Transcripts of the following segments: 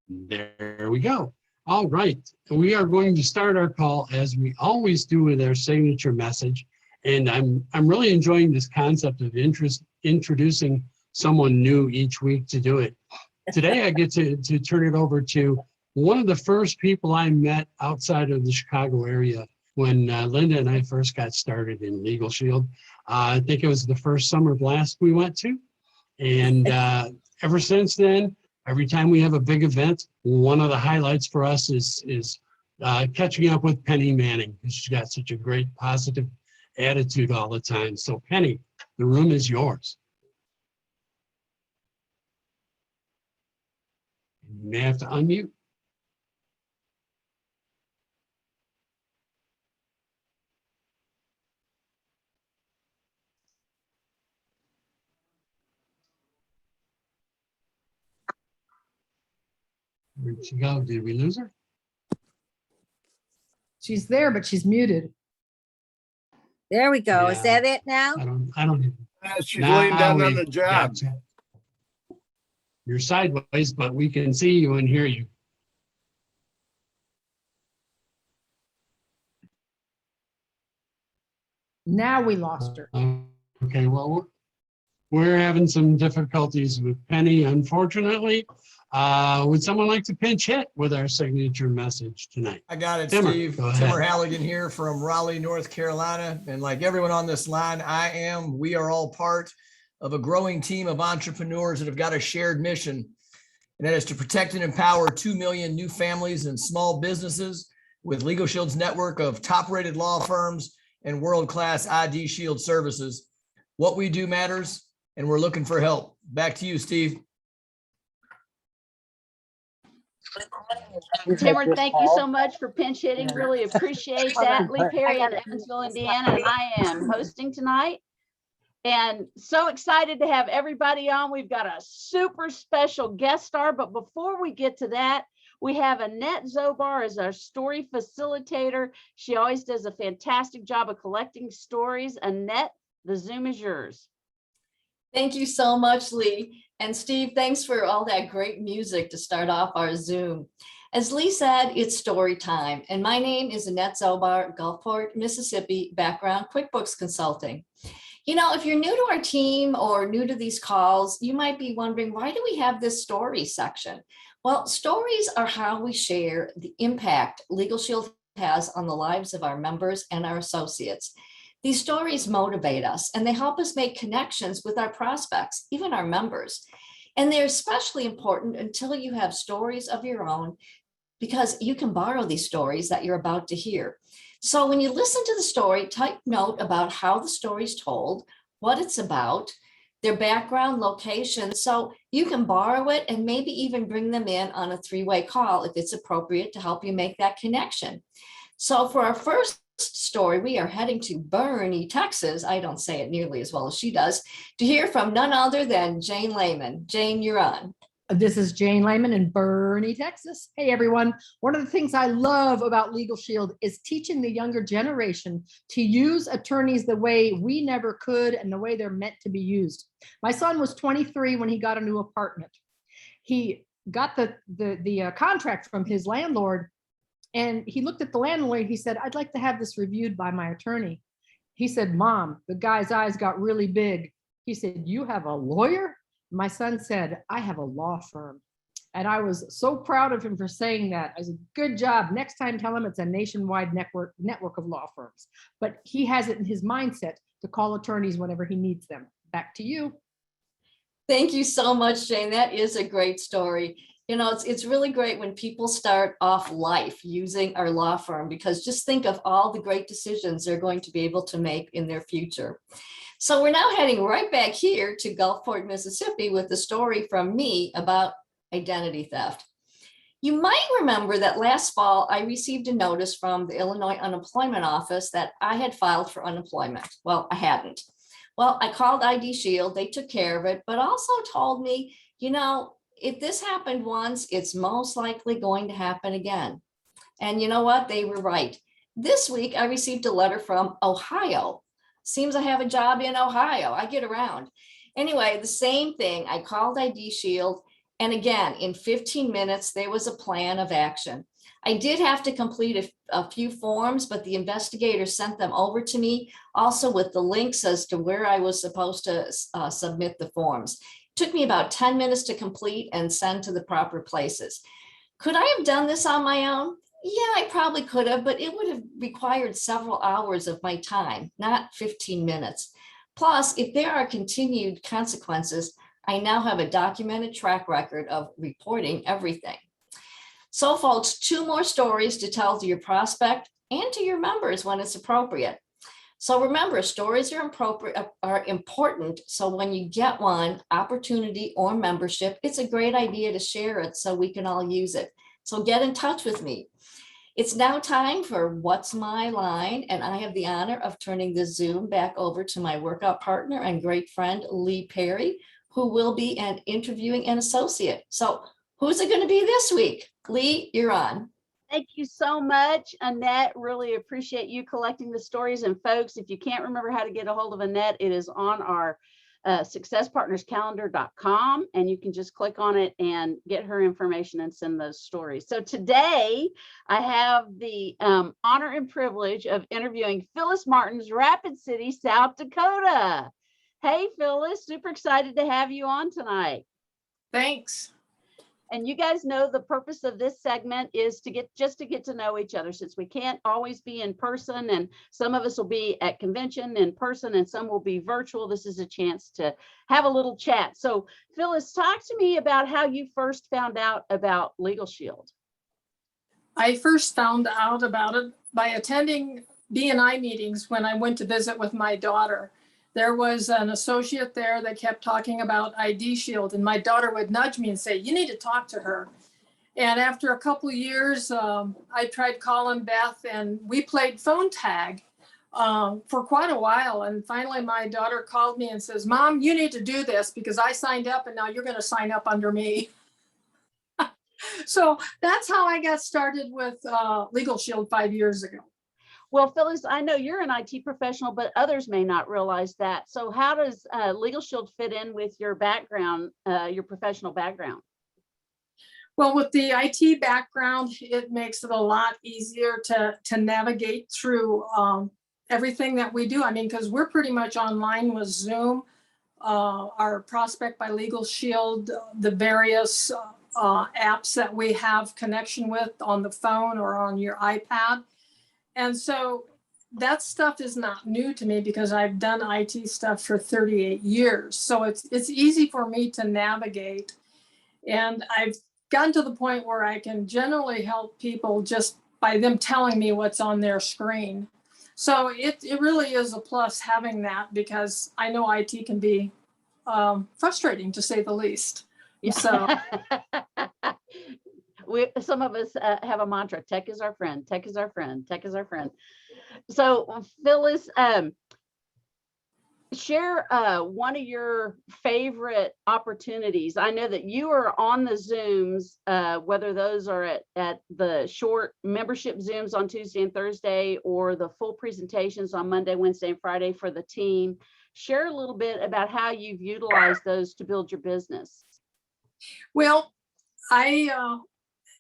There we go. All right. We are going to start our call as we always do with our signature message. And I'm really enjoying this concept of introducing someone new each week to do it. Today, I get to turn it over to one of the first people I met outside of the Chicago area when Linda and I first got started in Legal Shield. I think it was the first summer blast we went to. And ever since then, every time we have a big event, one of the highlights for us is catching up with Penny Manning, because she's got such a great positive attitude all the time. So Penny, the room is yours. You may have to unmute. Where'd she go? Did we lose her? She's there, but she's muted. There we go. Yeah. Is that it now? I don't. She's laying down on we the job. gotcha. You're sideways, but we can see you and hear you. Now we lost her. Okay, well, we're having some difficulties with Penny, unfortunately. Would someone like to pinch hit with our signature message tonight? I got it, Timmer, Steve. go ahead. Timmer Halligan here from Raleigh, North Carolina. And like everyone on this line, we are all part of a growing team of entrepreneurs that have got a shared mission. And that is to protect and empower 2 million new families and small businesses with Legal Shield's network of top-rated law firms and world-class ID Shield services. What we do matters, and we're looking for help. Back to you, Steve. Timmer, thank you so much for pinch hitting. Really appreciate that. Leigh Perry in Evansville, Indiana, and I am hosting tonight. And so excited to have everybody on. We've got a super special guest star, but before we get to that, we have Annette Zobar as our story facilitator. She always does a fantastic job of collecting stories. Annette, the Zoom is yours. Thank you so much, Leigh. And Steve, thanks for all that great music to start off our Zoom. As Leigh said, it's story time. And my name is Annette Zobar, Gulfport, Mississippi, background QuickBooks Consulting. You know, if you're new to our team or new to these calls, you might be wondering, why do we have this story section? Well, stories are how we share the impact Legal Shield has on the lives of our members and our associates. These stories motivate us and they help us make connections with our prospects, even our members. And they're especially important until you have stories of your own, because you can borrow these stories that you're about to hear. So when you listen to the story, take note about how the story is told, what it's about, their background, location, so you can borrow it and maybe even bring them in on a three-way call if it's appropriate to help you make that connection. So for our first story, we are heading to Bernie, Texas. I don't say it nearly as well as she does, to hear from none other than Jane Lehman. Jane, you're on. This is Jane Lehman in Bernie, Texas. Hey, everyone. One of the things I love about Legal Shield is teaching the younger generation to use attorneys the way we never could and the way they're meant to be used. My son was 23 when he got a new apartment. He got the contract from his landlord, and he looked at the landlord. He said, "I'd like to have this reviewed by my attorney." He said, "Mom," the guy's eyes got really big. He said, "You have a lawyer?" My son said, "I have a law firm." And I was so proud of him for saying that. I said, "Good job. Next time, tell him it's a nationwide network of law firms." But he has it in his mindset to call attorneys whenever he needs them. Back to you. Thank you so much, Jane. That is a great story. You know, it's really great when people start off life using our law firm, because just think of all the great decisions they're going to be able to make in their future. So we're now heading right back here to Gulfport, Mississippi with a story from me about identity theft. You might remember that last fall, I received a notice from the Illinois Unemployment Office that I had filed for unemployment. Well, I hadn't. Well, I called ID Shield, they took care of it, but also told me, you know, if this happened once, it's most likely going to happen again. And you know what? They were right. This week, I received a letter from Ohio. Seems I have a job in Ohio. I get around. Anyway, the same thing. I called ID Shield And again, in 15 minutes, there was a plan of action. I did have to complete a few forms, but the investigator sent them over to me, also with the links as to where I was supposed to submit the forms. It took me about 10 minutes to complete and send to the proper places. Could I have done this on my own? Yeah, I probably could have, but it would have required several hours of my time, not 15 minutes. Plus, if there are continued consequences, I now have a documented track record of reporting everything. So folks, 2 more stories to tell to your prospect and to your members when it's appropriate. So remember, stories are important. So when you get one, opportunity or membership, it's a great idea to share it so we can all use it. So get in touch with me. It's now time for What's My Line, and I have the honor of turning the Zoom back over to my workout partner and great friend, Leigh Perry, who will be interviewing an associate. So who's it going to be this week? Leigh, you're on. Thank you so much, Annette. Really appreciate you collecting the stories. And folks, if you can't remember how to get a hold of Annette, it is on our successpartnerscalendar.com, and you can just click on it and get her information and send those stories. So today I have the honor and privilege of interviewing Phyllis Martins, Rapid City, South Dakota. Hey, Phyllis, super excited to have you on tonight. Thanks. And you guys know the purpose of this segment is to get to know each other, since we can't always be in person, and some of us will be at convention in person and some will be virtual. This is a chance to have a little chat. So Phyllis, talk to me about how you first found out about Legal Shield. I first found out about it by attending B&I meetings when I went to visit with my daughter. There was an associate there that kept talking about ID Shield, and my daughter would nudge me and say, you need to talk to her. And after a couple of years, I tried calling Beth, and we played phone tag for quite a while. And finally, my daughter called me and says, Mom, you need to do this because I signed up and now you're going to sign up under me. So that's how I got started with Legal Shield 5 years ago. Well, Phyllis, I know you're an IT professional, but others may not realize that. So how does Legal Shield fit in with your background, your professional background? Well, with the IT background, it makes it a lot easier to navigate through everything that we do. I mean, because we're pretty much online with Zoom, our Prospect by Legal Shield, the various apps that we have connection with on the phone or on your iPad. And so that stuff is not new to me because I've done IT stuff for 38 years. So it's easy for me to navigate. And I've gotten to the point where I can generally help people just by them telling me what's on their screen. So it really is a plus having that, because I know IT can be frustrating, to say the least. Yeah. So some of us have a mantra: tech is our friend, tech is our friend, tech is our friend. So Phyllis, share one of your favorite opportunities. I know that you are on the Zooms, whether those are at the short membership Zooms on Tuesday and Thursday, or the full presentations on Monday, Wednesday, and Friday for the team. Share a little bit about how you've utilized those to build your business. well, I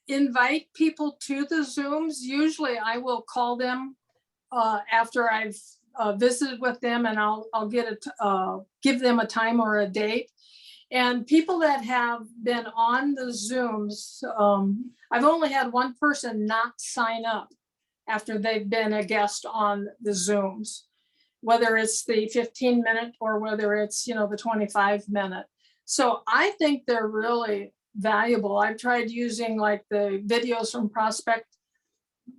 invite people to the Zooms. Usually I will call them after I've visited with them, and I'll give them a time or a date. And people that have been on the Zooms, I've only had one person not sign up after they've been a guest on the Zooms, whether it's the 15-minute or whether it's, the 25-minute. So I think they're really valuable. I've tried using like the videos from Prospect,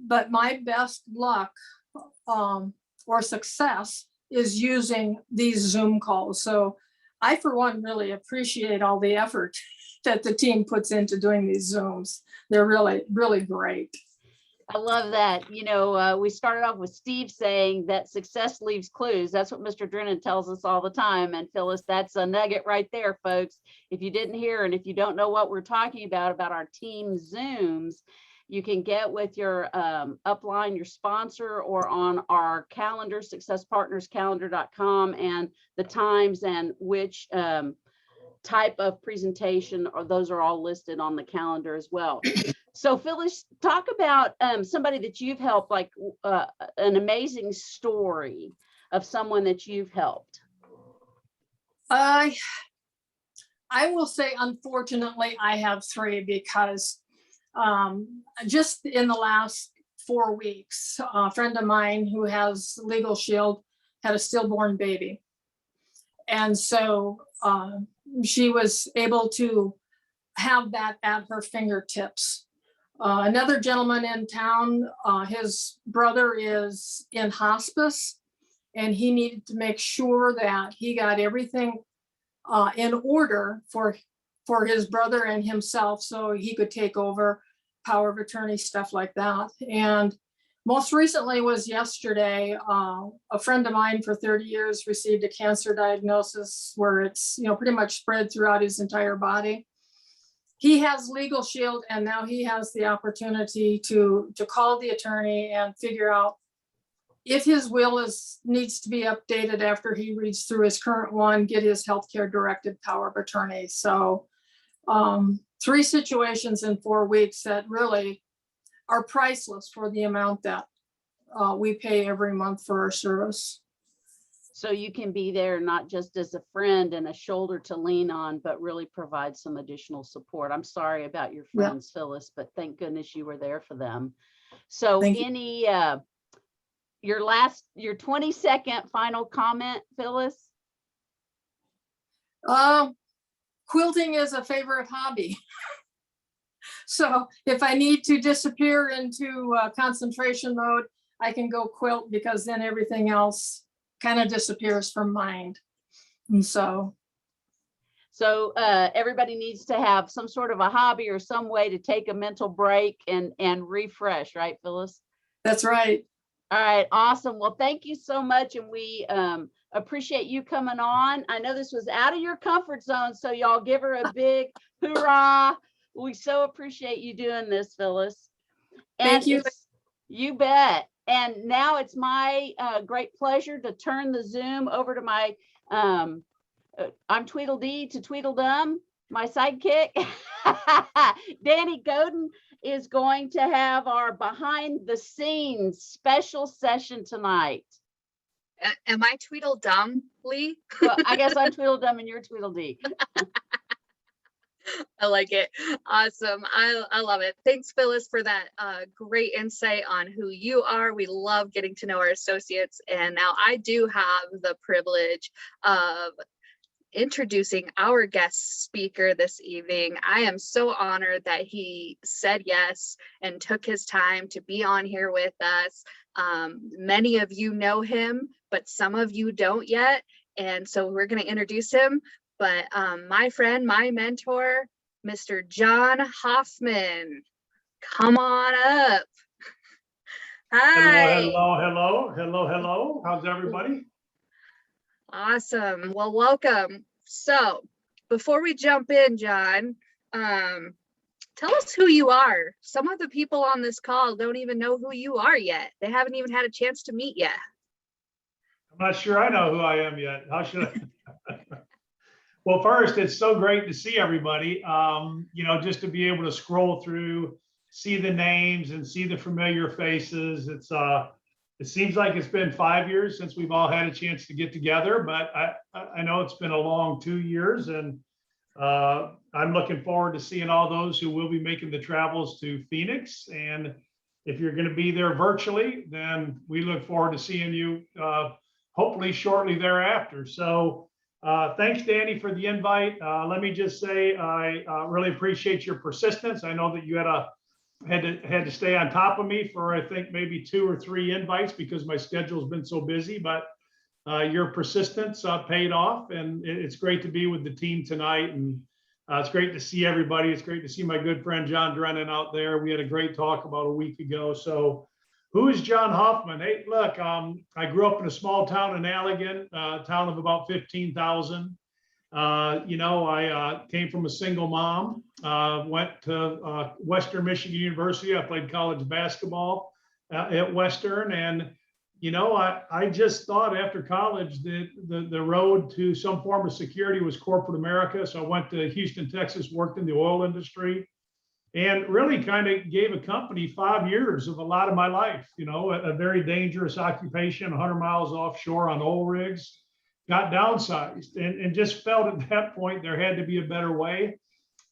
but my best luck or success is using these Zoom calls. So I, for one, really appreciate all the effort that the team puts into doing these Zooms. They're really, really great. I love that. We started off with Steve saying that success leaves clues. That's what Mr. Drennan tells us all the time. And Phyllis, that's a nugget right there, folks. If you didn't hear, and if you don't know what we're talking about our team Zooms, you can get with your upline, your sponsor, or on our calendar, successpartnerscalendar.com, and the times and which type of presentation, or those are all listed on the calendar as well. So Phyllis, talk about somebody that you've helped, like an amazing story of someone that you've helped. I will say, unfortunately, I have 3 because just in the last 4 weeks, a friend of mine who has Legal Shield had a stillborn baby. And so she was able to have that at her fingertips. Another gentleman in town, his brother is in hospice, and he needed to make sure that he got everything in order for his brother and himself, so he could take over power of attorney, stuff like that. And most recently was yesterday, a friend of mine for 30 years received a cancer diagnosis where it's, pretty much spread throughout his entire body. He has Legal Shield, and now he has the opportunity to call the attorney and figure out if his will needs to be updated after he reads through his current one, get his healthcare directed power of attorney. So 3 situations in 4 weeks that really are priceless for the amount that we pay every month for our service. So you can be there not just as a friend and a shoulder to lean on, but really provide some additional support. I'm sorry about your friends, Phyllis, but thank goodness you were there for them. So your 20-second final comment, Phyllis? Quilting is a favorite hobby. So if I need to disappear into concentration mode, I can go quilt, because then everything else kind of disappears from mind. And so everybody needs to have some sort of a hobby or some way to take a mental break and refresh, right, Phyllis? That's right. All right, awesome. Well, thank you so much, and we appreciate you coming on. I know this was out of your comfort zone, so y'all give her a big hoorah. We so appreciate you doing this, Phyllis. And thank you. You bet. And now it's my great pleasure to turn the Zoom over to my, I'm Tweedledee to Tweedledum, my sidekick. Dani Goeden is going to have our behind the scenes special session tonight. Am I Tweedledum, Leigh? Well, I guess I'm Tweedledum and you're Tweedledee. I like it. Awesome. I love it. Thanks, Phyllis, for that great insight on who you are. We love getting to know our associates. And now I do have the privilege of introducing our guest speaker this evening. I am so honored that he said yes and took his time to be on here with us. Many of you know him, but some of you don't yet. And so we're going to introduce him. But my friend, my mentor, Mr. John Hoffman, come on up. Hi. Hello. How's everybody? Awesome. Well, welcome. So before we jump in, John, tell us who you are. Some of the people on this call don't even know who you are yet. They haven't even had a chance to meet yet. I'm not sure I know who I am yet. How should I? Well, first, it's so great to see everybody. Just to be able to scroll through, see the names and see the familiar faces. It seems like it's been 5 years since we've all had a chance to get together, but I know it's been a long 2 years, and I'm looking forward to seeing all those who will be making the travels to Phoenix. And if you're going to be there virtually, then we look forward to seeing you hopefully shortly thereafter. So thanks, Dani, for the invite. Let me just say I really appreciate your persistence. I know that you had to stay on top of me for, I think, maybe 2 or 3 invites because my schedule's been so busy, but your persistence paid off, and it's great to be with the team tonight. And it's great to see everybody. It's great to see my good friend John Drennan out there. We had a great talk about a week ago. So who is John Hoffman? Hey, look, I grew up in a small town in Allegan, a town of about 15,000. I came from a single mom, went to Western Michigan University. I played college basketball at Western, and I just thought after college that the road to some form of security was corporate America. So I went to Houston, Texas, worked in the oil industry, and really kind of gave a company 5 years of a lot of my life, a very dangerous occupation, 100 miles offshore on oil rigs, got downsized and just felt at that point there had to be a better way.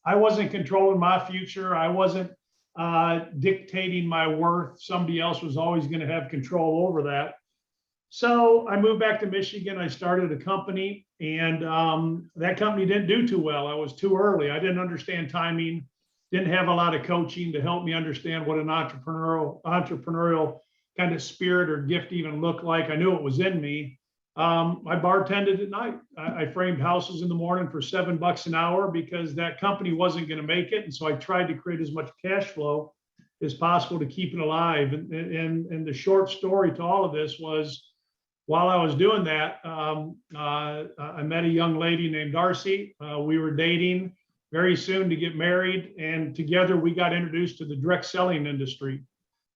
I wasn't controlling my future. I wasn't dictating my worth. Somebody else was always going to have control over that. So I moved back to Michigan. I started a company, and that company didn't do too well. I was too early. I didn't understand timing, didn't have a lot of coaching to help me understand what an entrepreneurial kind of spirit or gift even looked like. I knew it was in me. I bartended at night. I framed houses in the morning for $7 an hour because that company wasn't going to make it. And so I tried to create as much cash flow as possible to keep it alive. And the short story to all of this was, while I was doing that, I met a young lady named Darcy. We were dating, very soon to get married. And together we got introduced to the direct selling industry.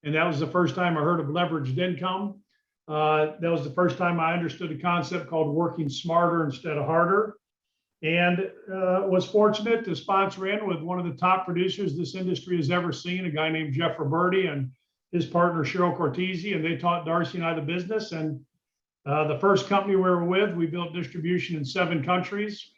And that was the first time I heard of leveraged income. That was the first time I understood a concept called working smarter instead of harder, and was fortunate to sponsor in with one of the top producers this industry has ever seen, a guy named Jeff Roberti and his partner Cheryl Cortese, and they taught Darcy and I the business. And the first company we were with, we built distribution in 7 countries.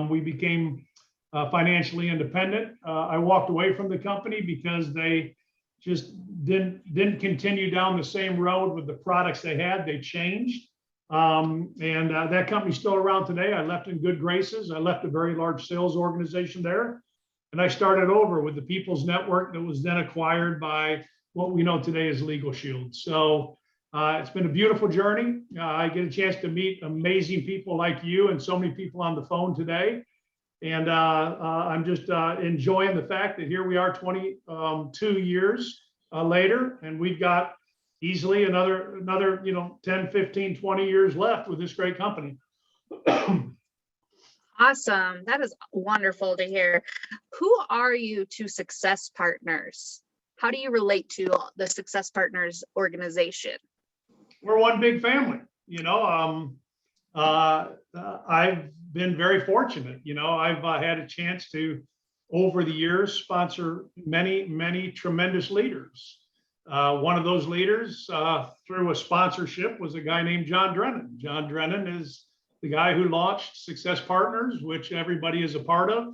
We became financially independent. I walked away from the company because they just didn't continue down the same road with the products they had. They changed. That company's still around today. I left in good graces. I left a very large sales organization there. And I started over with the People's Network that was then acquired by what we know today as Legal Shield. So it's been a beautiful journey. I get a chance to meet amazing people like you and so many people on the phone today. And I'm just enjoying the fact that here we are 22 years later, and we've got easily another 10, 15, 20 years left with this great company. Awesome. That is wonderful to hear. Who are you to Success Partners? How do you relate to the Success Partners organization? We're one big family. I've been very fortunate. I've had a chance to, over the years, sponsor many, many tremendous leaders. One of those leaders through a sponsorship was a guy named John Drennan. John Drennan is the guy who launched Success Partners, which everybody is a part of.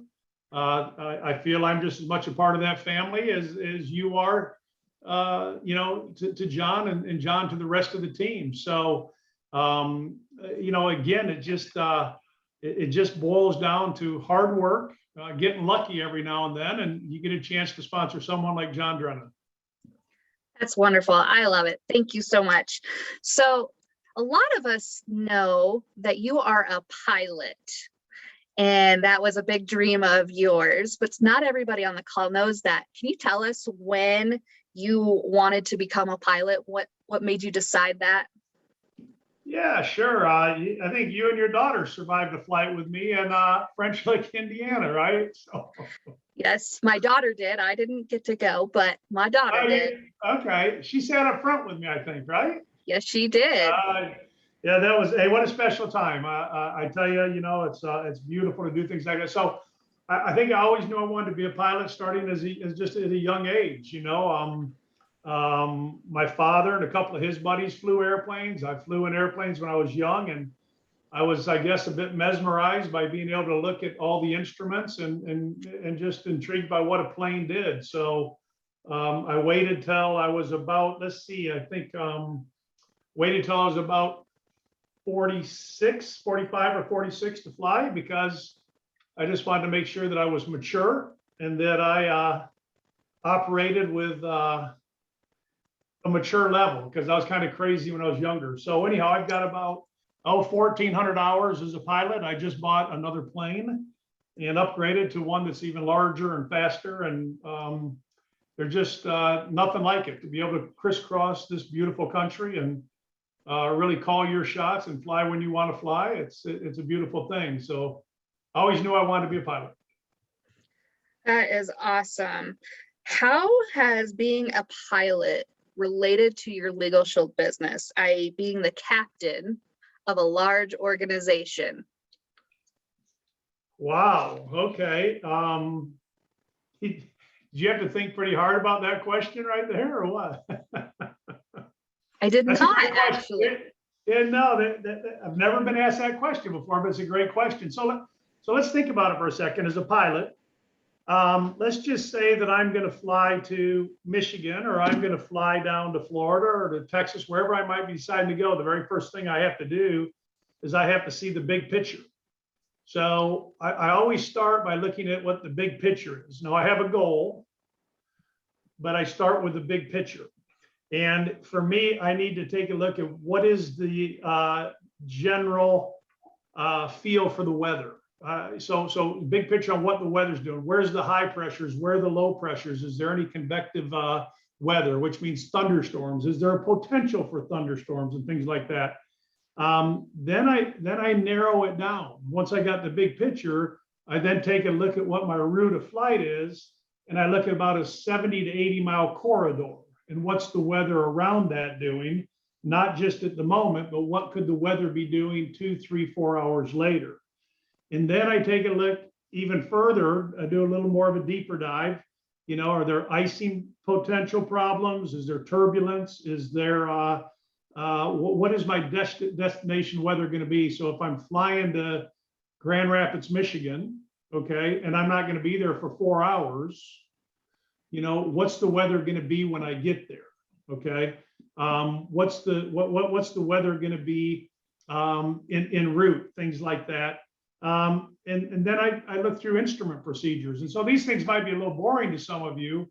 I feel I'm just as much a part of that family as you are, to John and John to the rest of the team. So, again, it just boils down to hard work, getting lucky every now and then, and you get a chance to sponsor someone like John Drennan. That's wonderful. I love it. Thank you so much. So a lot of us know that you are a pilot, and that was a big dream of yours, but not everybody on the call knows that. Can you tell us when you wanted to become a pilot? What made you decide that? Yeah, sure. I think you and your daughter survived a flight with me in French Lick, Indiana, right? So. Yes, my daughter did. I didn't get to go, but my daughter did. Okay. She sat up front with me, I think, right? Yes, she did. Yeah, that was, hey, what a special time. I tell you, it's beautiful to do things like that. So I think I always knew I wanted to be a pilot starting as just at a young age, my father and a couple of his buddies flew airplanes. I flew in airplanes when I was young, and I was, I guess, a bit mesmerized by being able to look at all the instruments and just intrigued by what a plane did. So I waited till I was about, waited till I was about 45 or 46 to fly, because I just wanted to make sure that I was mature and that I operated with a mature level, because I was kind of crazy when I was younger. So anyhow, I've got about 1,400 hours as a pilot. I just bought another plane and upgraded to one that's even larger and faster. And they're just nothing like it, to be able to crisscross this beautiful country and really call your shots and fly when you want to fly. It's a beautiful thing. So I always knew I wanted to be a pilot. That is awesome. How has being a pilot related to your Legal Shield business, i.e. being the captain of a large organization? Wow, okay. Did you have to think pretty hard about that question right there, or what? I did That's a not great question. actually. Yeah, no, I've never been asked that question before, but it's a great question. So let's think about it for a second. As a pilot, let's just say that I'm going to fly to Michigan, or I'm going to fly down to Florida or to Texas, wherever I might be deciding to go. The very first thing I have to do is I have to see the big picture. So I always start by looking at what the big picture is. Now I have a goal, but I start with the big picture. And for me, I need to take a look at what is the general feel for the weather. So big picture on what the weather's doing. Where's the high pressures? Where are the low pressures? Is there any convective weather, which means thunderstorms? Is there a potential for thunderstorms and things like that? Then I narrow it down. Once I got the big picture, I then take a look at what my route of flight is, and I look at about a 70 to 80 mile corridor. And what's the weather around that doing? Not just at the moment, but what could the weather be doing 2, 3, 4 hours later? And then I take a look even further. I do a little more of a deeper dive. You know, are there icing potential problems? Is there turbulence? Is there, what is my destination weather going to be? So if I'm flying to Grand Rapids, Michigan, okay, and I'm not going to be there for 4 hours, you know, what's the weather going to be when I get there? Okay. What's the weather going to be en route, things like that. And then I look through instrument procedures. And so these things might be a little boring to some of you,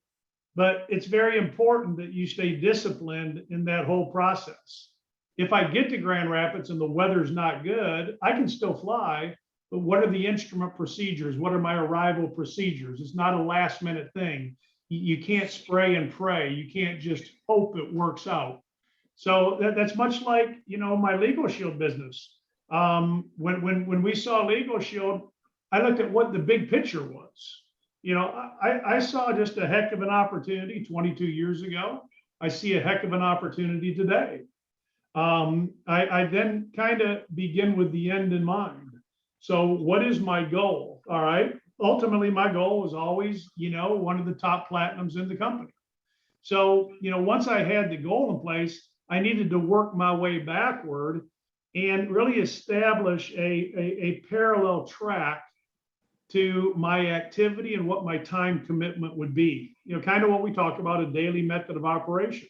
but it's very important that you stay disciplined in that whole process. If I get to Grand Rapids and the weather's not good, I can still fly, but what are the instrument procedures? What are my arrival procedures? It's not a last minute thing. You can't spray and pray. You can't just hope it works out. So that's much like, you know, my Legal Shield business. When we saw Legal Shield, I looked at what the big picture was. You know, I saw just a heck of an opportunity 22 years ago. I see a heck of an opportunity today. I then kind of begin with the end in mind. So what is my goal? All right. Ultimately, my goal was always, you know, one of the top platinums in the company. So, you know, once I had the goal in place, I needed to work my way backward and really establish a parallel track to my activity and what my time commitment would be. You know, kind of what we talk about, a daily method of operation.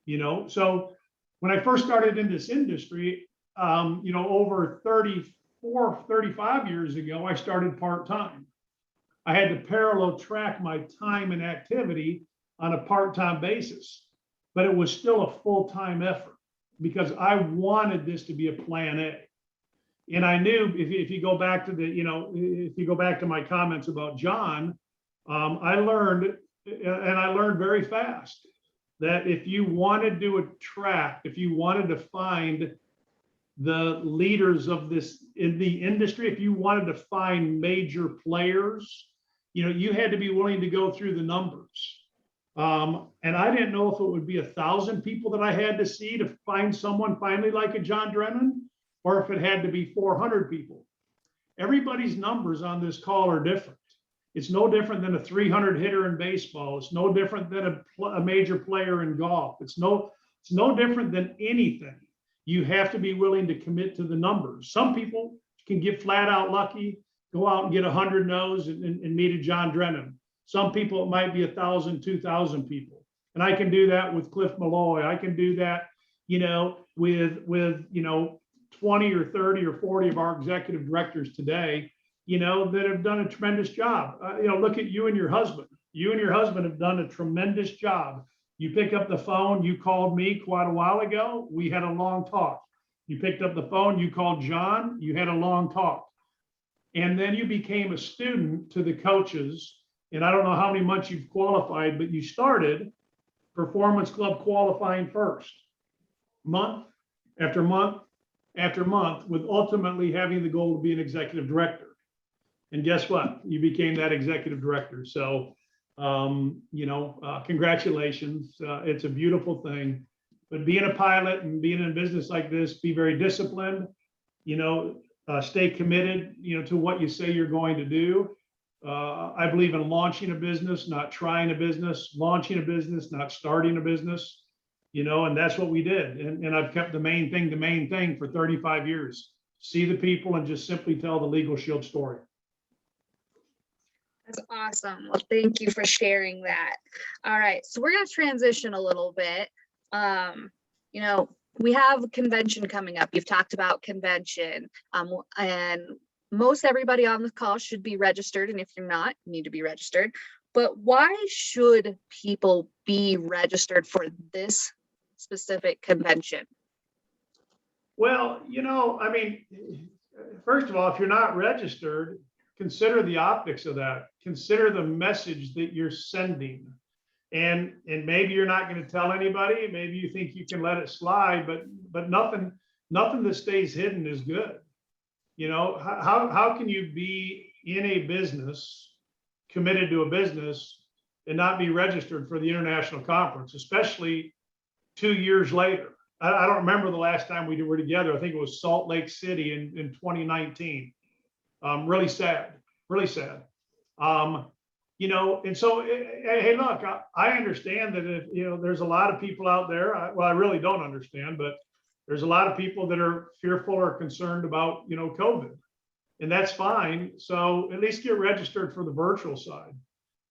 You know, so when I first started in this industry, you know, over 35 years ago, I started part-time. I had to parallel track my time and activity on a part-time basis, but it was still a full-time effort because I wanted this to be a plan A. And I knew if you go back to the, you know, if you go back to my comments about John, I learned very fast that if you wanted to attract, if you wanted to find the leaders of this in the industry, if you wanted to find major players, you know, you had to be willing to go through the numbers. And I didn't know if it would be 1,000 people that I had to see to find someone finally like a John Drennan, or if it had to be 400 people. Everybody's numbers on this call are different. It's no different than a 300 hitter in baseball. It's no different than a major player in golf. It's no different than anything. You have to be willing to commit to the numbers. Some people can get flat out lucky, go out and get 100 no's and meet a John Drennan. Some people, it might be 1,000, 2,000 people. And I can do that with Cliff Malloy. I can do that, you know, with you know, 20 or 30 or 40 of our executive directors today, you know, that have done a tremendous job. You know, look at you and your husband. You and your husband have done a tremendous job. You pick up the phone, you called me quite a while ago. We had a long talk. You picked up the phone, you called John, you had a long talk. And then you became a student to the coaches. And I don't know how many months you've qualified, but you started Performance Club qualifying first, month after month after month, with ultimately having the goal to be an executive director. And guess what? You became that executive director. So Congratulations. It's a beautiful thing. But being a pilot and being in a business like this, be very disciplined, stay committed, to what you say you're going to do. I believe in launching a business, not trying a business, launching a business, not starting a business, and that's what we did. And I've kept the main thing for 35 years. See the people and just simply tell the Legal Shield story. That's awesome. Well, thank you for sharing that. All right, so we're going to transition a little bit. We have a convention coming up. You've talked about convention, and most everybody on the call should be registered. And if you're not, you need to be registered. But why should people be registered for this specific convention? Well, first of all, if you're not registered, consider the optics of that. Consider the message that you're sending. And maybe you're not going to tell anybody. Maybe you think you can let it slide, but nothing that stays hidden is good. How can you be in a business, committed to a business, and not be registered for the international conference, especially 2 years later? I don't remember the last time we were together. I think it was Salt Lake City in 2019. Really sad. And so, hey, look, I understand that if, there's a lot of people out there, I really don't understand, but there's a lot of people that are fearful or concerned about, COVID, and that's fine. So at least get registered for the virtual side.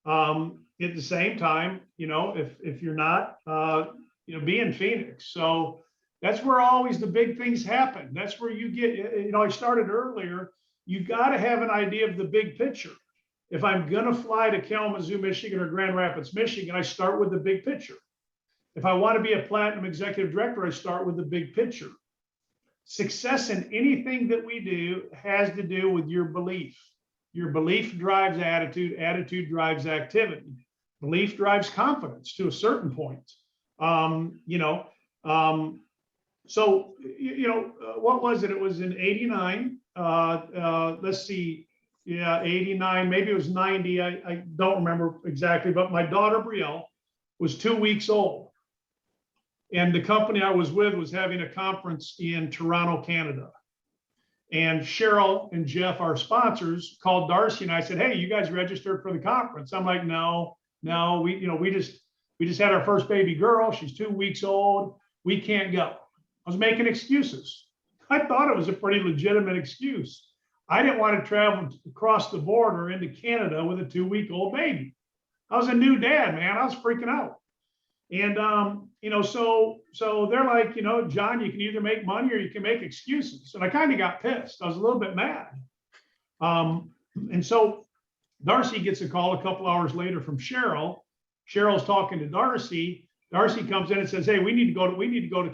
At the same time, if you're not, be in Phoenix. So that's where always the big things happen. That's where you get, I started earlier, you got to have an idea of the big picture. If I'm going to fly to Kalamazoo, Michigan or Grand Rapids, Michigan, I start with the big picture. If I want to be a platinum executive director, I start with the big picture. Success in anything that we do has to do with your belief. Your belief drives attitude, attitude drives activity. Belief drives confidence to a certain point. What was it? It was in 89. Let's see. Yeah, 89, maybe it was 90. I don't remember exactly, but my daughter Brielle was 2 weeks old. And the company I was with was having a conference in Toronto, Canada. And Cheryl and Jeff, our sponsors, called Darcy and I said, hey, you guys registered for the conference? I'm like, no, we just had our first baby girl. She's 2 weeks old. We can't go. I was making excuses. I thought it was a pretty legitimate excuse. I didn't want to travel across the border into Canada with a 2-week-old baby. I was a new dad, man. I was freaking out. And, so they're like, John, you can either make money or you can make excuses. And I kind of got pissed. I was a little bit mad. And so Darcy gets a call a couple hours later from Cheryl. Cheryl's talking to Darcy. Darcy comes in and says, hey, we need to go to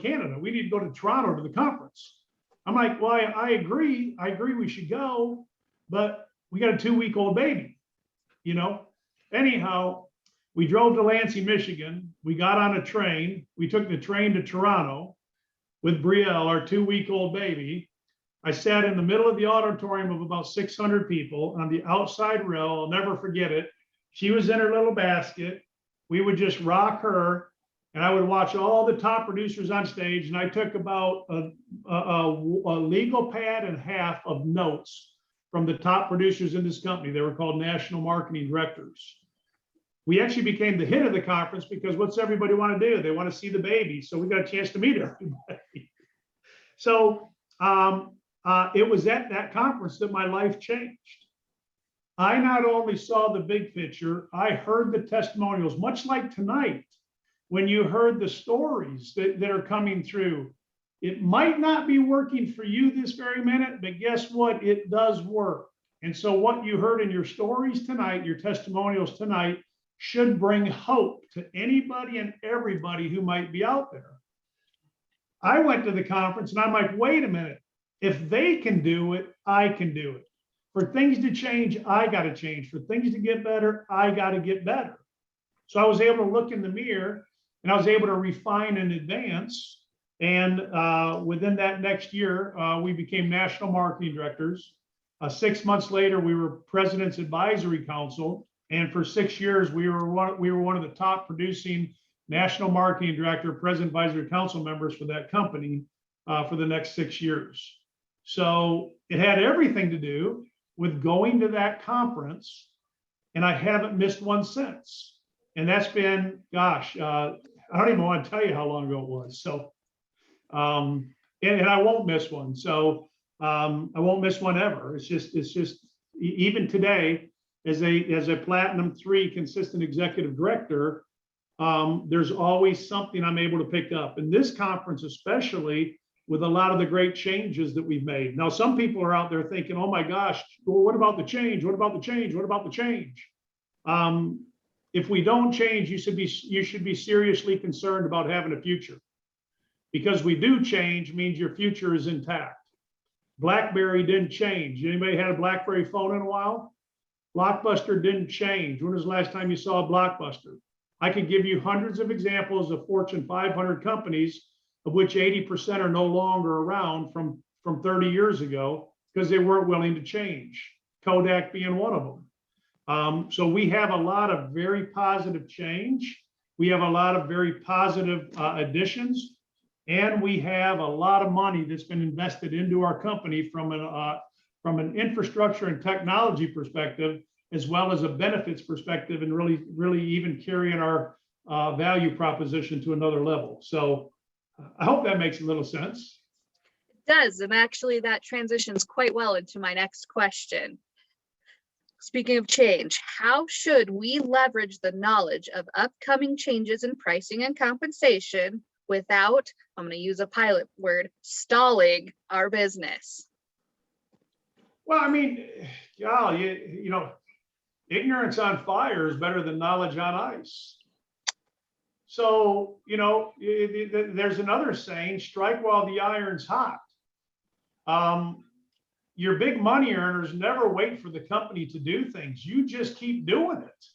Canada. We need to go to Toronto to the conference. I'm like, well, I agree. We should go, but we got a 2-week-old baby, Anyhow, we drove to Lansing, Michigan. We got on a train. We took the train to Toronto with Brielle, our 2-week-old baby. I sat in the middle of the auditorium of about 600 people on the outside row. I'll never forget it. She was in her little basket. We would just rock her. And I would watch all the top producers on stage, and I took about a legal pad and half of notes from the top producers in this company. They were called national marketing directors. We actually became the hit of the conference because what's everybody want to do? They want to see the baby. So we got a chance to meet everybody. So it was at that conference that my life changed. I not only saw the big picture, I heard the testimonials, much like tonight. When you heard the stories that are coming through, it might not be working for you this very minute, but guess what? It does work. And so what you heard in your stories tonight, your testimonials tonight, should bring hope to anybody and everybody who might be out there. I went to the conference and I'm like, wait a minute. If they can do it, I can do it. For things to change, I got to change. For things to get better, I got to get better. So I was able to look in the mirror and I was able to refine and advance. And within that next year, we became national marketing directors. 6 months later, we were President's Advisory Council. And for 6 years, we were one of the top producing national marketing director, president, advisory council members for that company for the next 6 years. So it had everything to do with going to that conference, and I haven't missed one since. And that's been, gosh, I don't even want to tell you how long ago it was. So, and I won't miss one. So I won't miss one ever. It's just even today, as a Platinum 3 consistent executive director, there's always something I'm able to pick up. And this conference, especially with a lot of the great changes that we've made. Now, some people are out there thinking, oh my gosh, well, what about the change? What about the change? What about the change? If we don't change, you should be seriously concerned about having a future. Because we do change means your future is intact. BlackBerry didn't change. Anybody had a BlackBerry phone in a while? Blockbuster didn't change. When was the last time you saw a Blockbuster? I could give you hundreds of examples of Fortune 500 companies, of which 80% are no longer around from 30 years ago because they weren't willing to change. Kodak being one of them. So we have a lot of very positive change. We have a lot of very positive additions, and we have a lot of money that's been invested into our company from an infrastructure and technology perspective, as well as a benefits perspective, and really even carrying our value proposition to another level. So I hope that makes a little sense. It does, and actually that transitions quite well into my next question. Speaking of change, how should we leverage the knowledge of upcoming changes in pricing and compensation without, I'm going to use a pilot word, stalling our business? Well, I mean, you know, ignorance on fire is better than knowledge on ice. So, you know, there's another saying, strike while the iron's hot. Your big money earners never wait for the company to do things. You just keep doing it.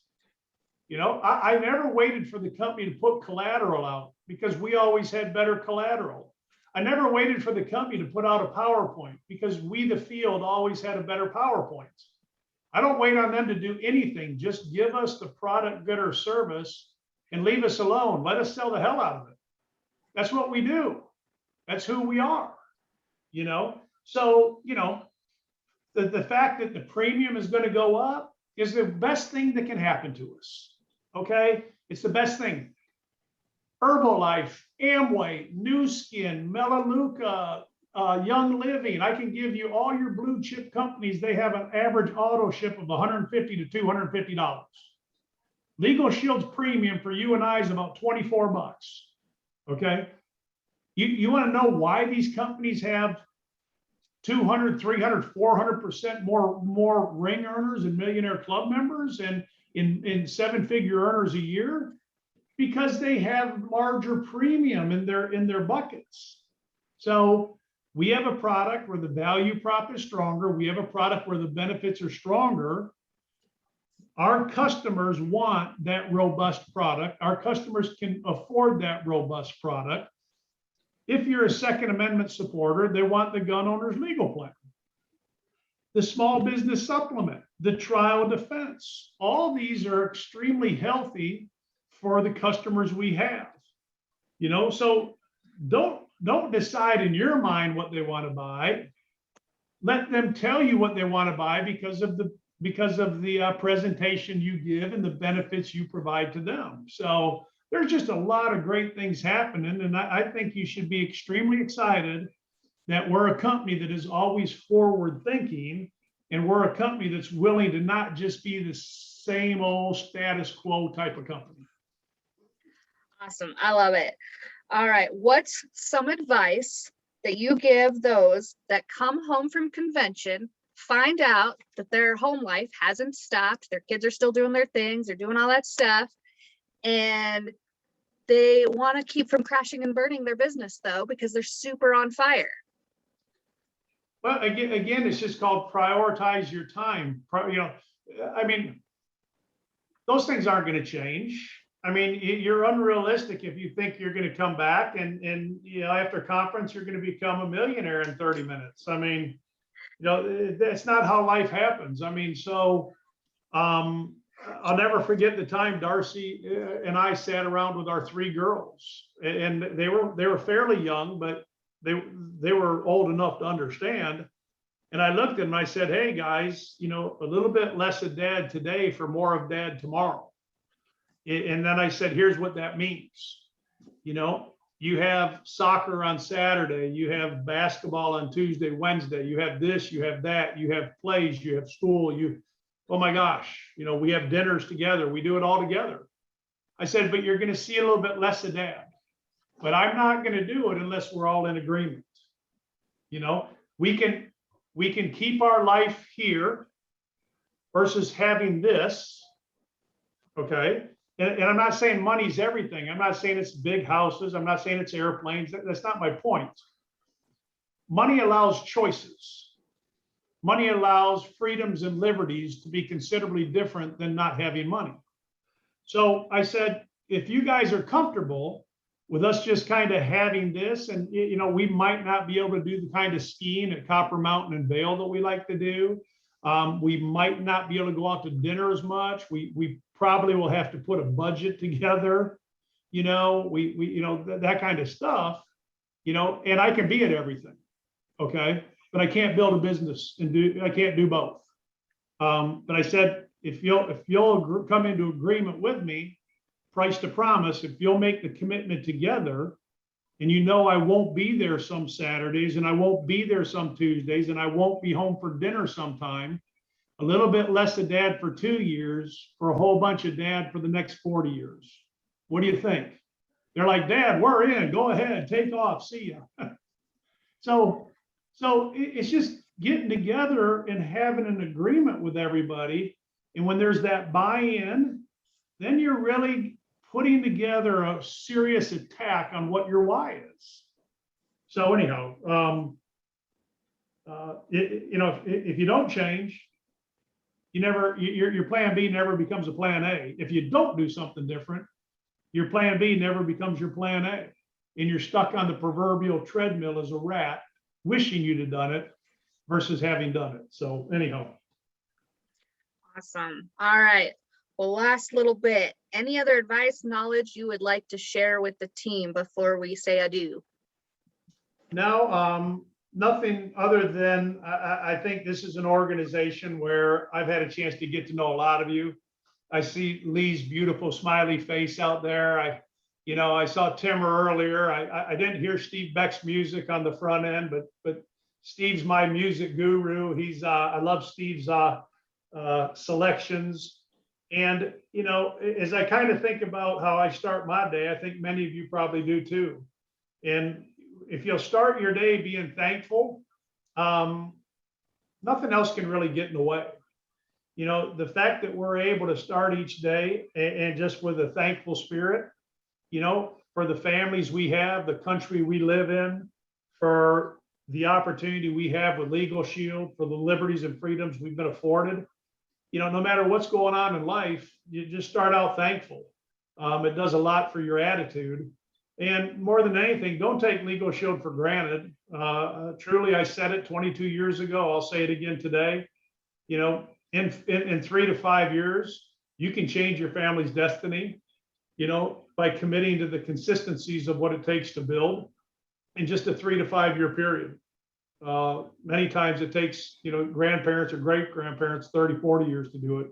You know, I never waited for the company to put collateral out because we always had better collateral. I never waited for the company to put out a PowerPoint because we, the field, always had a better PowerPoint. I don't wait on them to do anything. Just give us the product, good, or service and leave us alone. Let us sell the hell out of it. That's what we do. That's who we are, you know? So, you know, the fact that the premium is going to go up is the best thing that can happen to us. Okay? It's the best thing. Herbalife, Amway, New Skin, Melaleuca, Young Living. I can give you all your blue chip companies. They have an average auto ship of $150 to $250. Legal Shield's premium for you and I is about 24 bucks. Okay? You want to know why these companies have 200, 300, 400% more ring earners and millionaire club members and in seven-figure earners a year? Because they have larger premium in their buckets. So we have a product where the value prop is stronger. We have a product where the benefits are stronger. Our customers want that robust product. Our customers can afford that robust product. If you're a Second Amendment supporter, they want the gun owner's legal plan, the small business supplement, the trial defense. All these are extremely healthy for the customers we have, you know. So don't decide in your mind what they want to buy. Let them tell you what they want to buy because of the presentation you give and the benefits you provide to them. So there's just a lot of great things happening, and I think you should be extremely excited that we're a company that is always forward thinking, and we're a company that's willing to not just be the same old status quo type of company. Awesome. I love it. All right. What's some advice that you give those that come home from convention, find out that their home life hasn't stopped, their kids are still doing their things, they're doing all that stuff, and they want to keep from crashing and burning their business though, because they're super on fire? Well, again, it's just called prioritize your time. You know, I mean, those things aren't going to change. I mean, you're unrealistic if you think you're going to come back and you know, after conference, you're going to become a millionaire in 30 minutes. I mean, you know, that's not how life happens. I mean, so a I'll never forget the time Darcy and I sat around with our 3 girls, and they were fairly young, but they were old enough to understand. And I looked at them and I said, hey guys, you know, a little bit less of dad today for more of dad tomorrow. And then I said, here's what that means. You know, you have soccer on Saturday, you have basketball on Tuesday, Wednesday, you have this, you have that, you have plays, you have school, oh my gosh, you know, we have dinners together, we do it all together. I said, but you're going to see a little bit less of dad, but I'm not going to do it unless we're all in agreement. You know, we can keep our life here versus having this. Okay. And I'm not saying money's everything. I'm not saying it's big houses. I'm not saying it's airplanes. That's not my point. Money allows choices. Money allows freedoms and liberties to be considerably different than not having money. So I said, if you guys are comfortable with us just kind of having this, and you know, we might not be able to do the kind of skiing at Copper Mountain and Vail that we like to do. We might not be able to go out to dinner as much. We probably will have to put a budget together, you know, you know, that kind of stuff, you know, and I can be at everything. Okay. But I can't build a business and I can't do both. But I said, if you'll come into agreement with me, price to promise, if you'll make the commitment together, and you know I won't be there some Saturdays, and I won't be there some Tuesdays, and I won't be home for dinner sometime, a little bit less of dad for 2 years for a whole bunch of dad for the next 40 years. What do you think? They're like, Dad, we're in, go ahead, take off, see ya. So it's just getting together and having an agreement with everybody. And when there's that buy-in, then you're really putting together a serious attack on what your why is. So anyhow, you know, if you don't change, your plan B never becomes a plan A. If you don't do something different, your plan B never becomes your plan A. And you're stuck on the proverbial treadmill as a rat, wishing you'd have done it versus having done it. So anyhow. Awesome. All right. Well, last little bit, any other advice, knowledge you would like to share with the team before we say adieu? No, nothing other than I think this is an organization where I've had a chance to get to know a lot of you. I see Leigh's beautiful smiley face out there. I saw Timmer earlier. I didn't hear Steve Beck's music on the front end, but Steve's my music guru. I love Steve's selections. And, you know, as I kind of think about how I start my day, I think many of you probably do too. And if you'll start your day being thankful, nothing else can really get in the way. You know, the fact that we're able to start each day and just with a thankful spirit, you know, for the families we have, the country we live in, for the opportunity we have with Legal Shield, for the liberties and freedoms we've been afforded. You know, no matter what's going on in life, you just start out thankful. It does a lot for your attitude. And more than anything, don't take Legal Shield for granted. Truly, I said it 22 years ago. I'll say it again today. You know, in 3 to 5 years, you can change your family's destiny, you know, by committing to the consistencies of what it takes to build in just a 3 to 5 year period. Many times it takes, you know, grandparents or great grandparents 30, 40 years to do it.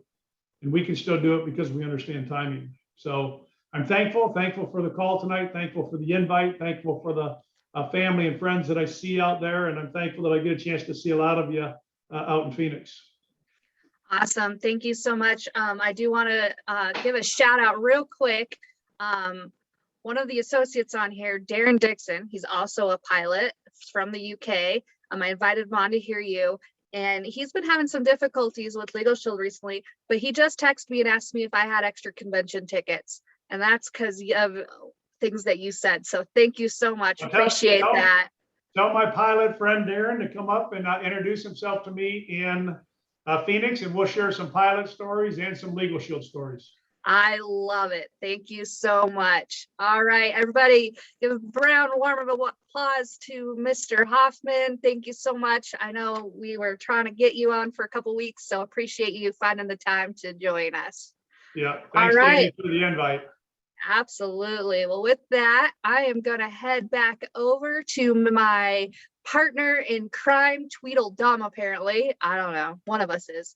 And we can still do it because we understand timing. So I'm thankful for the call tonight, thankful for the invite, thankful for the family and friends that I see out there. And I'm thankful that I get a chance to see a lot of you out in Phoenix. Awesome. Thank you so much. I do want to give a shout out real quick. One of the associates on here, Darren Dixon, he's also a pilot from the UK. I invited him on to hear you, and he's been having some difficulties with Legal Shield recently, but he just texted me and asked me if I had extra convention tickets, and that's because of things that you said. So thank you so much. Appreciate that. Tell my pilot friend Darren to come up and introduce himself to me in Phoenix, and we'll share some pilot stories and some Legal Shield stories. I love it. Thank you so much. All right, everybody, give a round warm of applause to Mr. Hoffman. Thank you so much. I know we were trying to get you on for a couple weeks, so appreciate you finding the time to join us. Yeah, All thanks, Danny, right. for the invite. Absolutely. Well, with that, I am going to head back over to my partner in crime, Tweedledum, apparently. I don't know. One of us is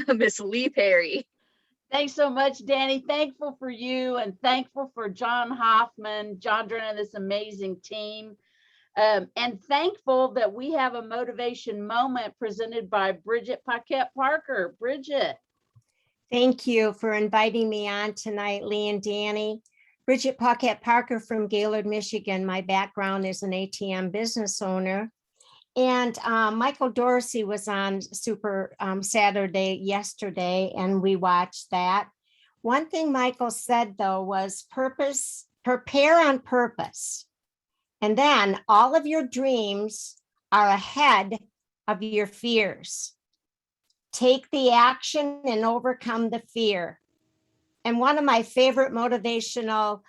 Miss Leigh Perry. Thanks so much, Dani. Thankful for you and thankful for John Hoffman, John Drennan, and this amazing team. And thankful that we have a motivation moment presented by Bridget Paquette Parker. Bridget. Thank you for inviting me on tonight, Leigh and Dani. Bridget Paquette Parker from Gaylord, Michigan. My background is an ATM business owner. And Michael Dorsey was on Super Saturday yesterday, and we watched that. One thing Michael said, though, was prepare on purpose. And then all of your dreams are ahead of your fears. Take the action and overcome the fear. And one of my favorite motivational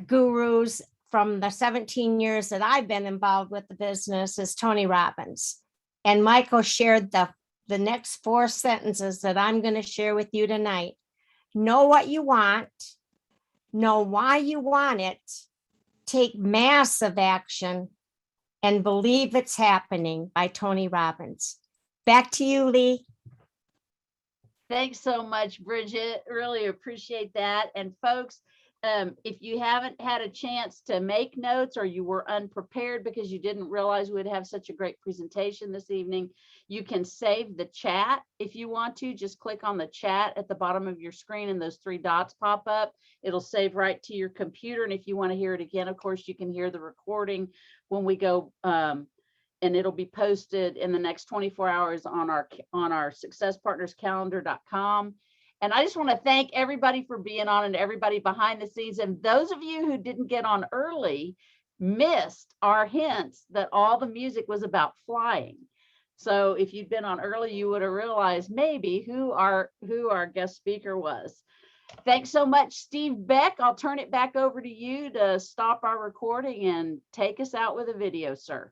gurus from the 17 years that I've been involved with the business is Tony Robbins. And Michael shared the next 4 sentences that I'm going to share with you tonight. Know what you want, know why you want it, take massive action, and believe it's happening, by Tony Robbins. Back to you, Leigh. Thanks so much, Bridget. Really appreciate that. And folks, if you haven't had a chance to make notes or you were unprepared because you didn't realize we'd have such a great presentation this evening, you can save the chat if you want to. Just click on the chat at the bottom of your screen and those 3 dots pop up. It'll save right to your computer. And if you want to hear it again, of course, you can hear the recording when we go, and it'll be posted in the next 24 hours on our successpartnerscalendar.com. And I just want to thank everybody for being on and everybody behind the scenes. And those of you who didn't get on early missed our hints that all the music was about flying. So if you'd been on early, you would have realized maybe who our guest speaker was. Thanks so much, Steve Beck. I'll turn it back over to you to stop our recording and take us out with a video, sir.